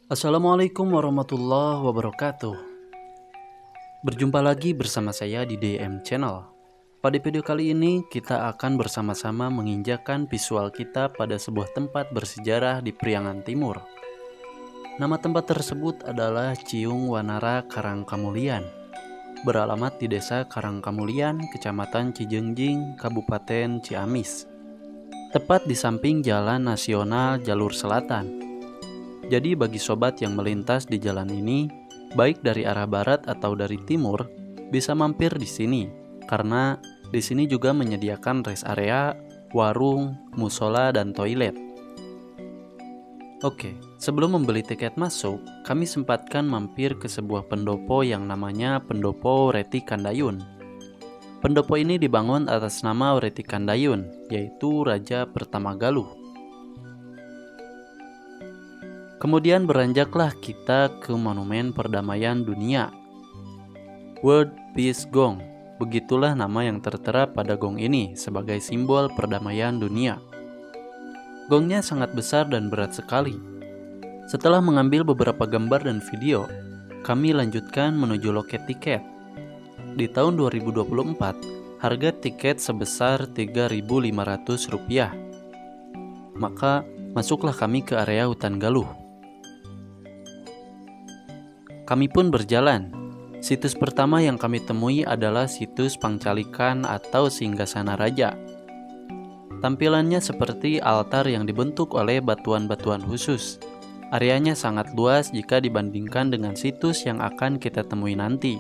Assalamualaikum warahmatullahi wabarakatuh. Berjumpa lagi bersama saya di DM Channel. Pada video kali ini kita akan bersama-sama menginjakan visual kita pada sebuah tempat bersejarah di Priangan Timur. Nama tempat tersebut adalah Ciung Wanara Karangkamulian, beralamat di Desa Karangkamulian, Kecamatan Cijengjing, Kabupaten Ciamis, tepat di samping Jalan Nasional Jalur Selatan. Jadi bagi sobat yang melintas di jalan ini, baik dari arah barat atau dari timur, bisa mampir di sini karena di sini juga menyediakan rest area, warung, musola, dan toilet. Oke, sebelum membeli tiket masuk, kami sempatkan mampir ke sebuah pendopo yang namanya Pendopo Reti Kandayun. Pendopo ini dibangun atas nama Reti Kandayun, yaitu Raja pertama Galuh. Kemudian beranjaklah kita ke Monumen Perdamaian Dunia, World Peace Gong. Begitulah nama yang tertera pada gong ini sebagai simbol perdamaian dunia. Gongnya sangat besar dan berat sekali. Setelah mengambil beberapa gambar dan video, kami lanjutkan menuju loket tiket. Di tahun 2024, harga tiket sebesar Rp3.500. Maka masuklah kami ke area hutan Galuh. Kami pun berjalan. Situs pertama yang kami temui adalah situs Pangcalikan atau Singgasana Raja. Tampilannya seperti altar yang dibentuk oleh batuan-batuan khusus. Areanya sangat luas jika dibandingkan dengan situs yang akan kita temui nanti.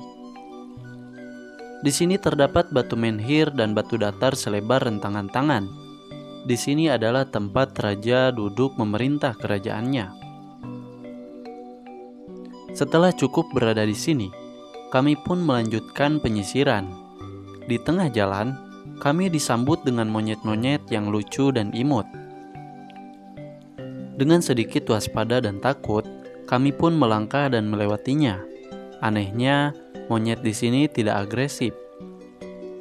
Di sini terdapat batu menhir dan batu datar selebar rentangan tangan. Di sini adalah tempat raja duduk memerintah kerajaannya. Setelah cukup berada di sini, kami pun melanjutkan penyisiran. Di tengah jalan, kami disambut dengan monyet-monyet yang lucu dan imut. Dengan sedikit waspada dan takut, kami pun melangkah dan melewatinya. Anehnya, monyet di sini tidak agresif.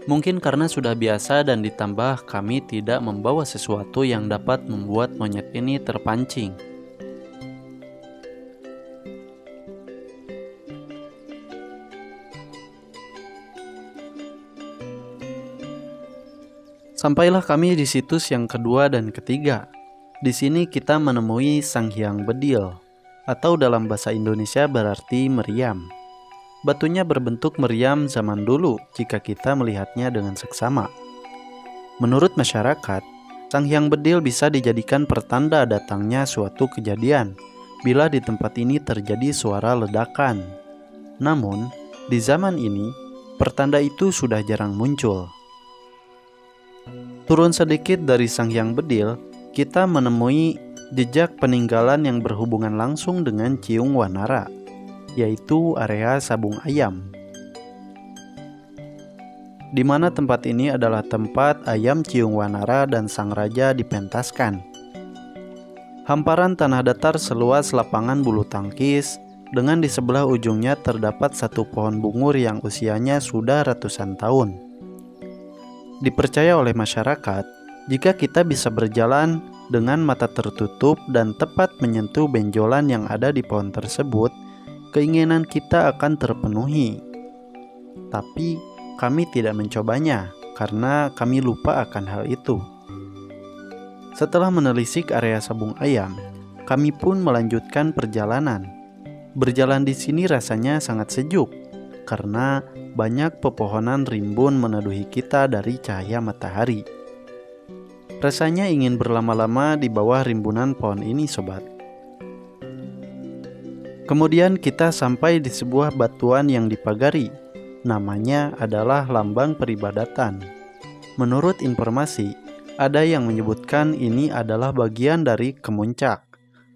Mungkin karena sudah biasa dan ditambah kami tidak membawa sesuatu yang dapat membuat monyet ini terpancing. Sampailah kami di situs yang kedua dan ketiga. Di sini kita menemui Sang Hyang Bedil, atau dalam bahasa Indonesia berarti meriam. Batunya berbentuk meriam zaman dulu jika kita melihatnya dengan seksama. Menurut masyarakat, Sang Hyang Bedil bisa dijadikan pertanda datangnya suatu kejadian bila di tempat ini terjadi suara ledakan. Namun, di zaman ini, pertanda itu sudah jarang muncul. Turun sedikit dari Sang Hyang Bedil, kita menemui jejak peninggalan yang berhubungan langsung dengan Ciung Wanara, yaitu area Sabung Ayam, di mana tempat ini adalah tempat ayam Ciung Wanara dan sang raja dipentaskan. Hamparan tanah datar seluas lapangan bulu tangkis, dengan di sebelah ujungnya terdapat satu pohon bungur yang usianya sudah ratusan tahun. Dipercaya oleh masyarakat, jika kita bisa berjalan dengan mata tertutup dan tepat menyentuh benjolan yang ada di pohon tersebut, keinginan kita akan terpenuhi. Tapi kami tidak mencobanya karena kami lupa akan hal itu. Setelah menelisik area Sabung Ayam, kami pun melanjutkan perjalanan. Berjalan di sini rasanya sangat sejuk karena banyak pepohonan rimbun meneduhi kita dari cahaya matahari. Rasanya ingin berlama-lama di bawah rimbunan pohon ini, sobat. Kemudian kita sampai di sebuah batuan yang dipagari. Namanya adalah lambang peribadatan. Menurut informasi, ada yang menyebutkan ini adalah bagian dari kemuncak.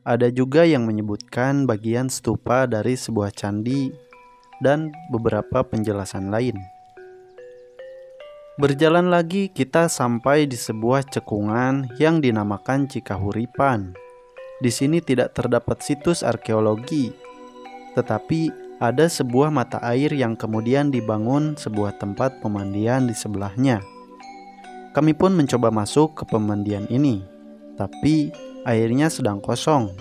Ada juga yang menyebutkan bagian stupa dari sebuah candi dan beberapa penjelasan lain. Berjalan lagi kita sampai di sebuah cekungan yang dinamakan Cikahuripan. Di sini tidak terdapat situs arkeologi, tetapi ada sebuah mata air yang kemudian dibangun sebuah tempat pemandian di sebelahnya. Kami pun mencoba masuk ke pemandian ini, tapi airnya sedang kosong.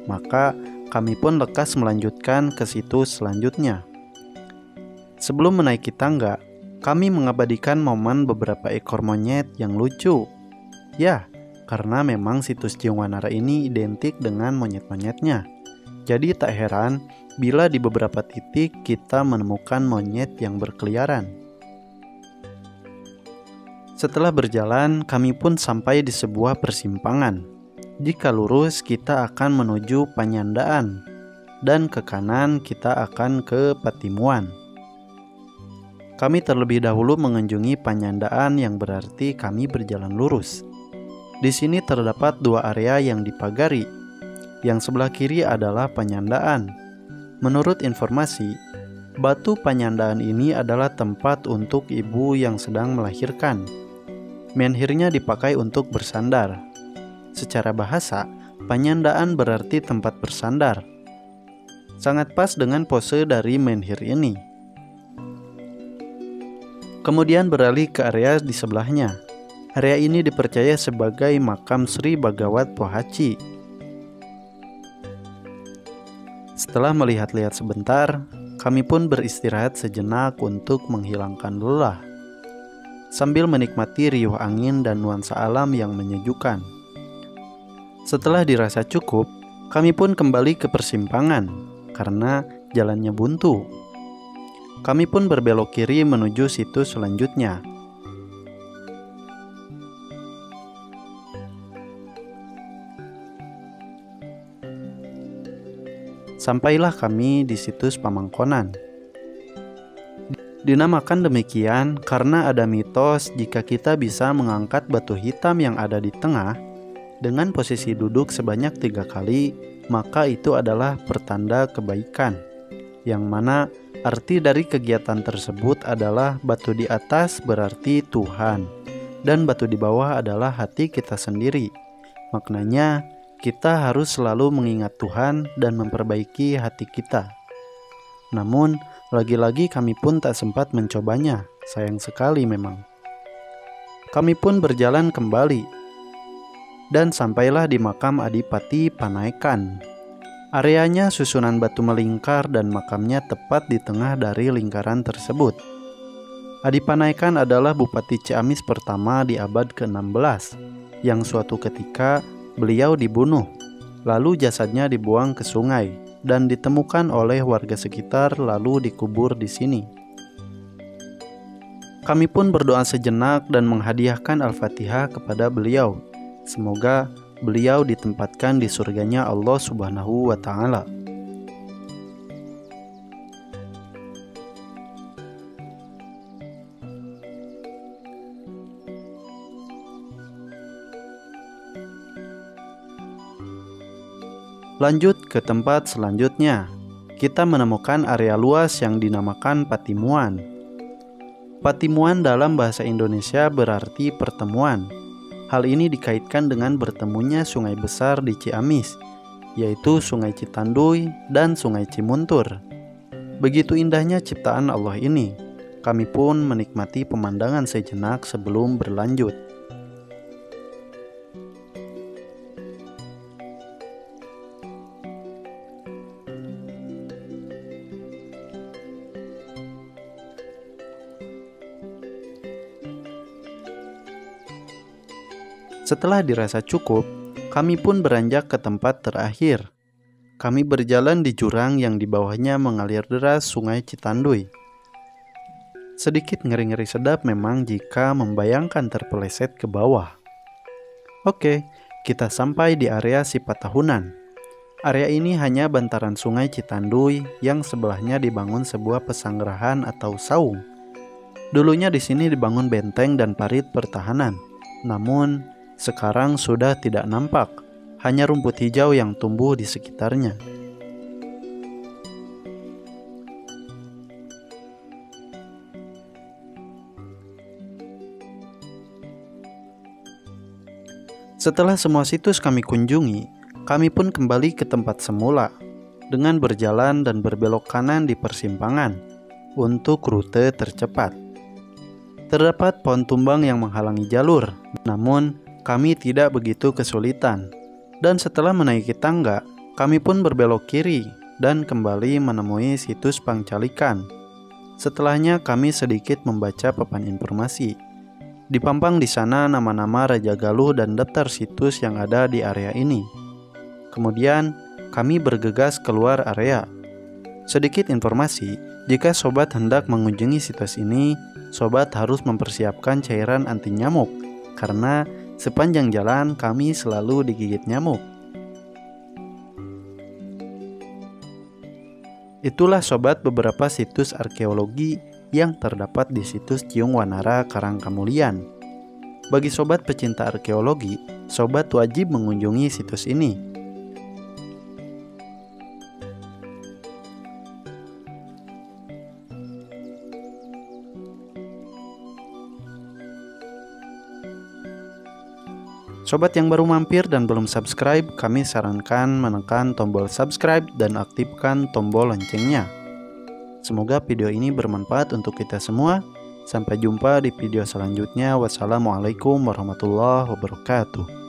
Maka kami pun lekas melanjutkan ke situs selanjutnya. Sebelum menaiki tangga, kami mengabadikan momen beberapa ekor monyet yang lucu. Ya, karena memang situs Ciung Wanara ini identik dengan monyet-monyetnya. Jadi tak heran bila di beberapa titik kita menemukan monyet yang berkeliaran. Setelah berjalan, kami pun sampai di sebuah persimpangan. Jika lurus, kita akan menuju Panyandaan, dan ke kanan kita akan ke Patimuan. Kami terlebih dahulu mengunjungi Panyandaan, yang berarti kami berjalan lurus. Di sini terdapat dua area yang dipagari. Yang sebelah kiri adalah Panyandaan. Menurut informasi, batu Panyandaan ini adalah tempat untuk ibu yang sedang melahirkan. Menhirnya dipakai untuk bersandar. Secara bahasa, Panyandaan berarti tempat bersandar. Sangat pas dengan pose dari menhir ini. Kemudian beralih ke area di sebelahnya. Area ini dipercaya sebagai makam Sri Bhagawat Pohaci. Setelah melihat-lihat sebentar, kami pun beristirahat sejenak untuk menghilangkan lelah, sambil menikmati riuh angin dan nuansa alam yang menyejukkan. Setelah dirasa cukup, kami pun kembali ke persimpangan karena jalannya buntu. Kami pun berbelok kiri menuju situs selanjutnya. Sampailah kami di situs Pamangkonan. Dinamakan demikian karena ada mitos jika kita bisa mengangkat batu hitam yang ada di tengah dengan posisi duduk sebanyak 3 kali, maka itu adalah pertanda kebaikan. Yang mana arti dari kegiatan tersebut adalah batu di atas berarti Tuhan, dan batu di bawah adalah hati kita sendiri. Maknanya kita harus selalu mengingat Tuhan dan memperbaiki hati kita. Namun, lagi-lagi kami pun tak sempat mencobanya, sayang sekali memang. Kami pun berjalan kembali, dan sampailah di makam Adipati Panaikan. Areanya susunan batu melingkar dan makamnya tepat di tengah dari lingkaran tersebut. Adipanaikan adalah Bupati Ciamis pertama di abad ke-16, yang suatu ketika beliau dibunuh, lalu jasadnya dibuang ke sungai dan ditemukan oleh warga sekitar lalu dikubur di sini. Kami pun berdoa sejenak dan menghadiahkan Al-Fatihah kepada beliau. Semoga beliau ditempatkan di surganya Allah Subhanahu wa Ta'ala. Lanjut ke tempat selanjutnya, kita menemukan area luas yang dinamakan Patimuan. Patimuan dalam bahasa Indonesia berarti pertemuan. Hal ini dikaitkan dengan bertemunya sungai besar di Ciamis, yaitu Sungai Citanduy dan Sungai Cimuntur. Begitu indahnya ciptaan Allah ini, kami pun menikmati pemandangan sejenak sebelum berlanjut. Setelah dirasa cukup, kami pun beranjak ke tempat terakhir. Kami berjalan di jurang yang di bawahnya mengalir deras Sungai Citanduy. Sedikit ngeri-ngeri sedap memang jika membayangkan terpeleset ke bawah. Oke, kita sampai di area Sipatahunan. Area ini hanya bantaran Sungai Citanduy yang sebelahnya dibangun sebuah pesanggerahan atau saung. Dulunya di sini dibangun benteng dan parit pertahanan. Namun sekarang sudah tidak nampak, hanya rumput hijau yang tumbuh di sekitarnya. Setelah semua situs kami kunjungi, kami pun kembali ke tempat semula dengan berjalan dan berbelok kanan di persimpangan untuk rute tercepat. Terdapat pohon tumbang yang menghalangi jalur, namun kami tidak begitu kesulitan, dan setelah menaiki tangga, Kami pun berbelok kiri dan kembali menemui situs Pangcalikan. Setelahnya kami sedikit membaca papan informasi. Dipampang di sana nama-nama Raja Galuh dan daftar situs yang ada di area ini. Kemudian kami bergegas keluar area. Sedikit informasi, jika sobat hendak mengunjungi situs ini, sobat harus mempersiapkan cairan anti nyamuk, karena sepanjang jalan kami selalu digigit nyamuk. Itulah sobat beberapa situs arkeologi yang terdapat di situs Ciung Wanara Karangkamulian. Bagi sobat pecinta arkeologi, sobat wajib mengunjungi situs ini. Sobat yang baru mampir dan belum subscribe, kami sarankan menekan tombol subscribe dan aktifkan tombol loncengnya. Semoga video ini bermanfaat untuk kita semua. Sampai jumpa di video selanjutnya. Wassalamualaikum warahmatullahi wabarakatuh.